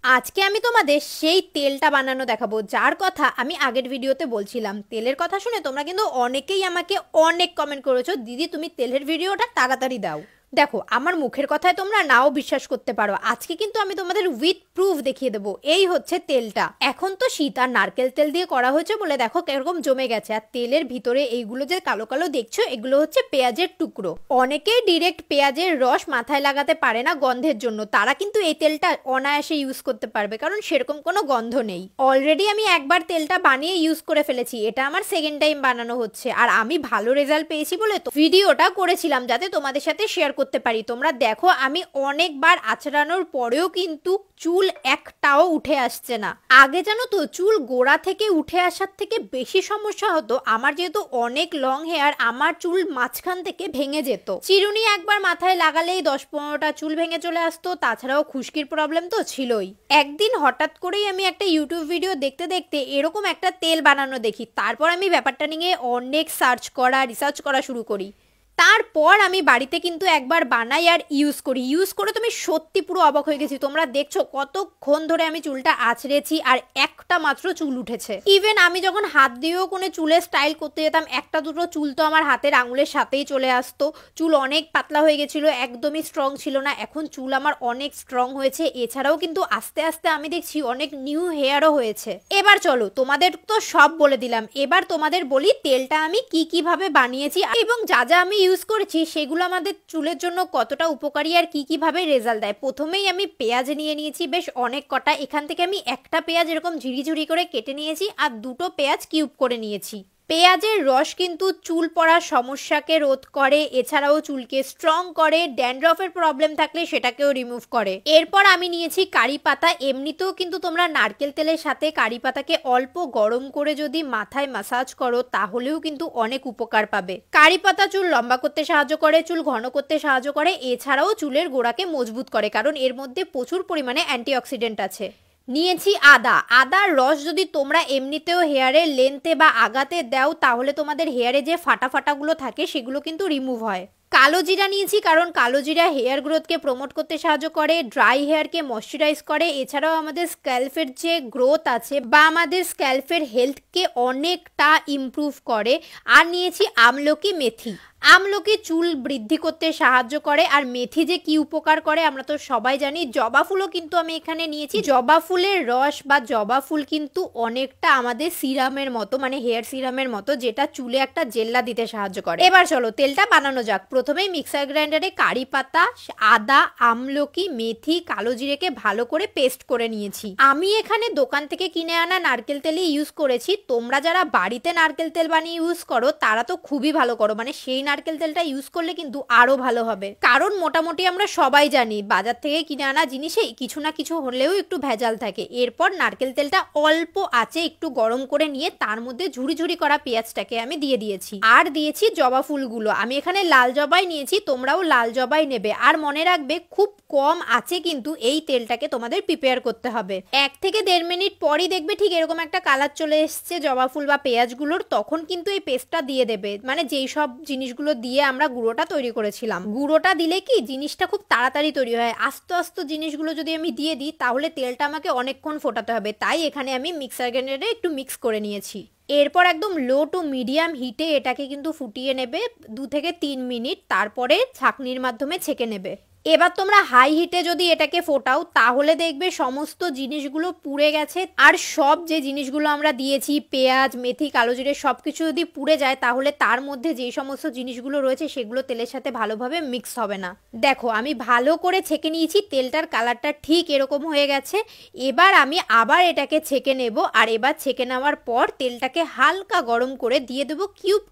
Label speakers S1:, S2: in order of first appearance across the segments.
S1: আজকে আমি তোমাদের সেই তেলটা বানানো দেখাবো যার কথা আমি আগের ভিডিওতে বলছিলাম। তেলের কথা শুনে তোমরা কিন্তু অনেকেই আমাকে অনেক কমেন্ট করেছো, দিদি তুমি তেলের ভিডিওটা তাড়াতাড়ি দাও। দেখো, আমার মুখের কথায় তোমরা নাও বিশ্বাস করতে পারো, আজকে কিন্তু আমি তোমাদের উইথ প্রুফ দেখিয়ে দেবো। এই হচ্ছে তেলটা। এখন তো শীত আর নারকেল তেল দিয়ে করা হয়েছে বলে দেখো কিরকম জমে গেছে। আর তেলের ভিতরে এইগুলো যে কালো কালো দেখছো, এগুলো হচ্ছে পেঁয়াজের টুকরো। অনেকেই ডিরেক্ট পেঁয়াজের রস মাথায় লাগাতে পারে না গন্ধের জন্য, তারা কিন্তু এই তেলটা অনায়াসে ইউজ করতে পারবে, কারণ সেরকম কোনো গন্ধ নেই। অলরেডি আমি একবার তেলটা বানিয়ে ইউজ করে ফেলেছি, এটা আমার সেকেন্ড টাইম বানানো হচ্ছে। আর আমি ভালো রেজাল্ট পেয়েছি বলে তো ভিডিওটা করেছিলাম, যাতে তোমাদের সাথে শেয়ার করতে পারি। তোমরা দেখো, আমি অনেকবার আঁচড়ানোর পরেও কিন্তু চুল একটাও উঠে আসছে না। আগে জানো তো, চুল গোড়া থেকে উঠে আসার থেকে বেশি সমস্যা হতো আমার, যেহেতু অনেক লং হেয়ার, আমার চুল মাঝখান থেকে ভেঙে যেত। চিরুনি একবার মাথায় লাগালেই 10-15টা চুল ভেঙে চলে আসতো। তাছাড়াও খুশকির প্রবলেম তো ছিলই। একদিন হঠাৎ করেই আমি একটা ইউটিউব ভিডিও দেখতে দেখতে এরকম একটা তেল বানানো দেখি। তারপর আমি ব্যাপারটা নিয়ে অনেক রিসার্চ করা শুরু করি। তারপর আমি বাড়িতে কিন্তু একবার বানাই আর ইউজ করে তুমি সত্যি পুরো অবাক হয়ে গেছি। তোমরা দেখছো কতক্ষণ ধরে আমি চুলটা আঁচড়েছি আর একটা মাত্র চুল উঠেছে। ইভেন আমি যখন হাত দিয়েও কোনো চুলের স্টাইল করতে যেতাম, একটা দুটো চুল তো আমার হাতের আঙুলের সাথেই চলে আসতো। চুল অনেক পাতলা হয়ে গেছিল, একদমই স্ট্রং ছিল না। এখন চুল আমার অনেক স্ট্রং হয়েছে। এছাড়াও কিন্তু আস্তে আস্তে আমি দেখছি অনেক নিউ হেয়ারও হয়েছে। এবার চলো, তোমাদের তো সব বলে দিলাম, এবার তোমাদের বলি তেলটা আমি কিভাবে বানিয়েছি এবং যা যা আমি ইউজ করেছি সেগুলো আমাদের চুলের জন্য কতটা উপকারী আর কিভাবে রেজাল্ট দেয়। প্রথমেই আমি পেঁয়াজ নিয়ে নিয়েছি বেশ অনেক কটা। এখান থেকে আমি একটা পেঁয়াজ এরকম ঝিরিঝিরি করে কেটে নিয়েছি আর দুটো পেঁয়াজ কিউব করে নিয়েছি। পেঁয়াজের রস কিন্তু চুল পড়ার সমস্যাকে রোধ করে, এছাড়াও চুলকে স্ট্রং করে, ড্যান্ড্রফের প্রবলেম থাকলে সেটাকেও রিমুভ করে। এরপর আমি নিয়েছি কারি পাতা। এমনিতেও কিন্তু তোমরা নারকেল তেলের সাথে কারি পাতাকে অল্প গরম করে যদি মাথায় ম্যাসাজ করো, তাহলেও কিন্তু অনেক উপকার পাবে। কারি পাতা চুল লম্বা করতে সাহায্য করে, চুল ঘন করতে সাহায্য করে, এছাড়াও চুলের গোড়াকে মজবুত করে, কারণ এর মধ্যে প্রচুর পরিমাণে অ্যান্টিঅক্সিডেন্ট আছে। নিয়েছি আদার রস। যদি তোমরা এমনিতেও হেয়ারের লেন্থে বা আগাতে দাও, তাহলে তোমাদের হেয়ারে যে ফাটাগুলো থাকে সেগুলো কিন্তু রিমুভ হয়। কালো জিরা নিয়েছি, কারণ কালো জিরা হেয়ার গ্রোথকে প্রমোট করতে সাহায্য করে, ড্রাই হেয়ারকে ময়শ্চারাইজ করে, এছাড়াও আমাদের স্ক্যাল্পের যে গ্রোথ আছে বা আমাদের স্ক্যাল্পের হেলথকে অনেকটা ইমপ্রুভ করে। আর নিয়েছি আমলকি মেথি। আমলকি চুল বৃদ্ধি করতে সাহায্য করে। আর মেথি যে কি উপকার করে আমরা তো সবাই জানি। জবা ফুলও কিন্তু আমি এখানে নিয়েছি। জবা ফুলের রস বা জবা ফুল কিন্তু অনেকটা আমাদের সিরামের মতো, মানে হেয়ার সিরামের মতো, যেটা চুলে একটা জেল্লা দিতে সাহায্য করে। এবার চলো তেলটা বানানো যাক। প্রথমেই মিক্সার গ্রাইন্ডারে কারি পাতা, আদা, আমলকি, মেথি, কালো জিরেকে ভালো করে পেস্ট করে নিয়েছি। আমি এখানে দোকান থেকে কিনে আনা নারকেল তেলই ইউজ করেছি। তোমরা যারা বাড়িতে নারকেল তেল বানিয়ে ইউজ করো তারা তো খুবই ভালো করো, মানে সেই নারকেল তেলটা ইউজ করলে কিন্তু আরো ভালো হবে। কারণ মোটামুটি আমরা সবাই জানি বাজার থেকে কিনে আনা জিনিসে কিছু না কিছু হলেও একটু ভেজাল থাকে। এরপর নারকেল তেলটা অল্প আঁচে একটু গরম করে নিয়ে তার মধ্যে ঝুড়ি করা পেঁয়াজটাকে আমি দিয়ে দিয়েছি। আর দিয়েছি জবা ফুলগুলো। আমি এখানে লাল জবাই নিয়েছি, তোমরাও লাল জবাই নেবে। আর মনে রাখবে, খুব কম আঁচে কিন্তু এই তেলটাকে তোমাদের প্রিপেয়ার করতে হবে। 1 থেকে 1.5 মিনিট পরই দেখবে ঠিক এরকম একটা কালার চলে এসছে জবা ফুল বা পেঁয়াজগুলোর, তখন কিন্তু এই পেস্টটা দিয়ে দেবে, মানে যেই সব জিনিসগুলো দিয়ে আমরা গুঁড়োটা তৈরি করেছিলাম। গুঁড়োটা দিলে কি জিনিসটা খুব তাড়াতাড়ি তৈরি হয়। আস্তে আস্তে জিনিসগুলো যদি আমি দিয়ে দিই তাহলে তেলটা আমাকে অনেকক্ষণ ফোটাতে হবে, তাই এখানে আমি মিক্সার গ্রাইন্ডারে একটু মিক্স করে নিয়েছি। এরপর একদম লো টু মিডিয়াম হিটে এটাকে কিন্তু ফুটিয়ে নেবে 2 থেকে 3 মিনিট, তারপরে ছাঁকনির মাধ্যমে ছেঁকে নেবে। এবার তোমরা হাই হিটে যদি এটাকে ফোটাও তাহলে দেখবে সমস্ত জিনিসগুলো পুড়ে গেছে। আর সব যে জিনিসগুলো আমরা দিয়েছি, পেঁয়াজ, মেথি, কালো জিরে, সবকিছু যদি পুড়ে যায় তাহলে তার মধ্যে যে সমস্ত জিনিসগুলো রয়েছে সেগুলো তেলের সাথে ভালোভাবে মিক্স হবে না। দেখো, আমি ভালো করে ছেঁকে নিয়েছি, তেলটার কালারটা ঠিক এরকম হয়ে গেছে। এবার আমি আবার এটাকে ছেঁকে নেব। আর এবার ছেঁকে নেওয়ার পর তেলটাকে হালকা গরম করে দিয়ে দেবো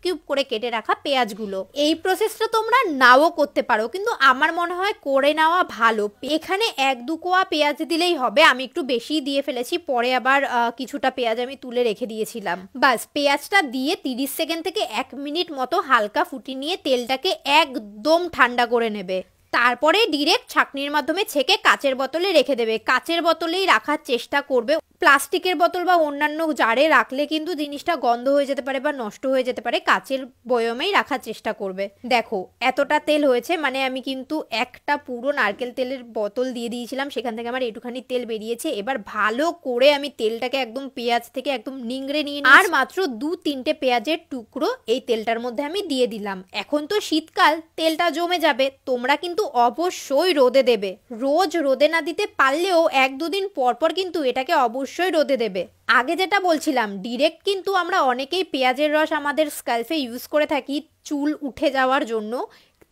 S1: কিউব করে কেটে রাখা পেঁয়াজগুলো। এই প্রসেসটা তোমরা নাও করতে পারো, কিন্তু আমার মনে হয় করে নেওয়া ভালো। এখানে 1-2 কোয়া পেঁয়াজ দিলেই হবে। আমি একটু বেশি দিয়ে ফেলেছি, পরে আবার কিছুটা পেঁয়াজ আমি তুলে রেখে দিয়েছিলাম। বাস পেঁয়াজটা দিয়ে 30 সেকেন্ড থেকে 1 মিনিট মতো হালকা ফুটিয়ে নিয়ে তেলটাকে একদম ঠান্ডা করে নেবে। তারপরে ডিরেক্ট ছাঁকনির মাধ্যমে ছেঁকে কাচের বোতলে রেখে দেবে। কাচের বোতলেই রাখার চেষ্টা করবে। প্লাস্টিকের বোতল বা অন্যান্য জারে রাখলে কিন্তু জিনিসটা গন্ধ হয়ে যেতে পারে বা নষ্ট হয়ে যেতে পারে। কাচের বয়মেই রাখার চেষ্টা করবে। দেখো এতটা তেল হয়েছে, মানে আমি কিন্তু একটা পুরো নারকেল তেলের বোতল দিয়ে দিয়েছিলাম, সেখান থেকে আমার একটুখানি তেল বেরিয়েছে। এবার ভালো করে আমি তেলটাকে একদম পেঁয়াজ থেকে একদম নিংড়ে নিয়ে আর মাত্র 2-3টে পেঁয়াজের টুকরো এই তেলটার মধ্যে আমি দিয়ে দিলাম। এখন তো শীতকাল, তেলটা জমে যাবে। তোমরা কিন্তু অবশ্যই রোদে দেবে। রোজ রোদে না দিতে পারলেও 1-2 দিন পর পর কিন্তু এটাকে অবশ্যই রোদে দেবে। আগে যেটা বলছিলাম, ডিরেক্ট কিন্তু আমরা অনেকেই পেঁয়াজের রস আমাদের স্ক্যাল্পে ইউজ করে থাকি চুল উঠে যাওয়ার জন্য।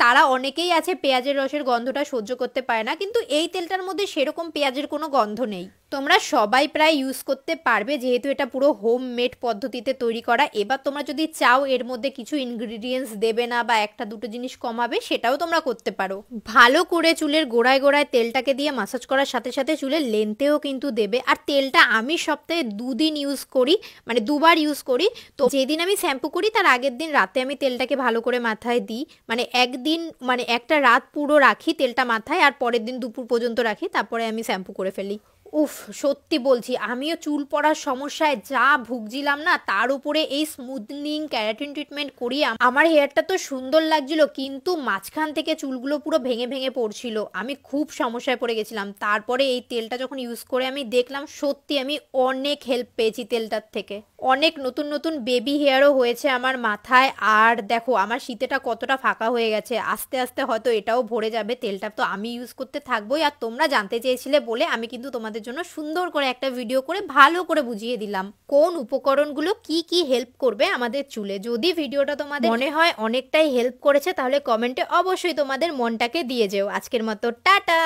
S1: তারা অনেকেই আছে পেঁয়াজের রসের গন্ধটা সহ্য করতে পারে না, কিন্তু এই তেলটার মধ্যে সেরকম পেঁয়াজের কোনো গন্ধ নেই। তোমরা সবাই প্রায় ইউজ করতে পারবে, যেহেতু এটা পুরো হোমমেড পদ্ধতিতে তৈরি করা। এবার তোমরা যদি চাও এর মধ্যে কিছু ইনগ্রিডিয়েন্টস দেবে না বা 1-2 জিনিস কমাবে, সেটাও তোমরা করতে পারো। ভালো করে চুলের গোড়ায় গোড়ায় তেলটাকে দিয়ে মাসাজ করার সাথে সাথে চুলের লেন্থেও কিন্তু দেবে। আর তেলটা আমি সপ্তাহে 2 দিন ইউজ করি, মানে 2বার ইউজ করি। তো যেদিন আমি শ্যাম্পু করি তার আগের দিন রাতে আমি তেলটাকে ভালো করে মাথায় দিই, মানে একদিন মানে একটা রাত পুরো রাখি তেলটা মাথায়, আর পরের দিন দুপুর পর্যন্ত রাখি, তারপরে আমি শ্যাম্পু করে ফেলি। উফ, সত্যি বলছি, আমিও চুল পড়ার সমস্যায় যা ভুগছিলাম না, তার উপরে এই স্মুথনিং ক্যারাটিন ট্রিটমেন্ট করি আমার হেয়ারটা তো সুন্দর লাগছিল, কিন্তু মাঝখান থেকে চুলগুলো পুরো ভেঙে ভেঙে পড়ছিল। আমি খুব সমস্যায় পড়ে গেছিলাম। তারপরে এই তেলটা যখন ইউজ করে আমি দেখলাম সত্যি আমি অনেক হেল্প পেয়েছি তেলটার থেকে। অনেক নতুন নতুন বেবি হেয়ারও হয়েছে আমার মাথায়। আর দেখো আমার শীতেটা কতটা ফাঁকা হয়ে গেছে। আস্তে আস্তে হয়তো এটাও ভরে যাবে। তেলটা তো আমি ইউজ করতে থাকবোই। আর তোমরা জানতে চেয়েছিলে বলে আমি কিন্তু তোমাদের জন্য সুন্দর করে একটা ভিডিও করে ভালো করে বুঝিয়ে দিলাম কোন উপকরণগুলো কি কি হেল্প করবে আমাদের চুলে। যদি ভিডিওটা তোমাদের মনে হয় অনেকটাই হেল্প করেছে, তাহলে কমেন্টে অবশ্যই তোমাদের মনটাকে দিয়ে যেও। আজকের মতো টাটা।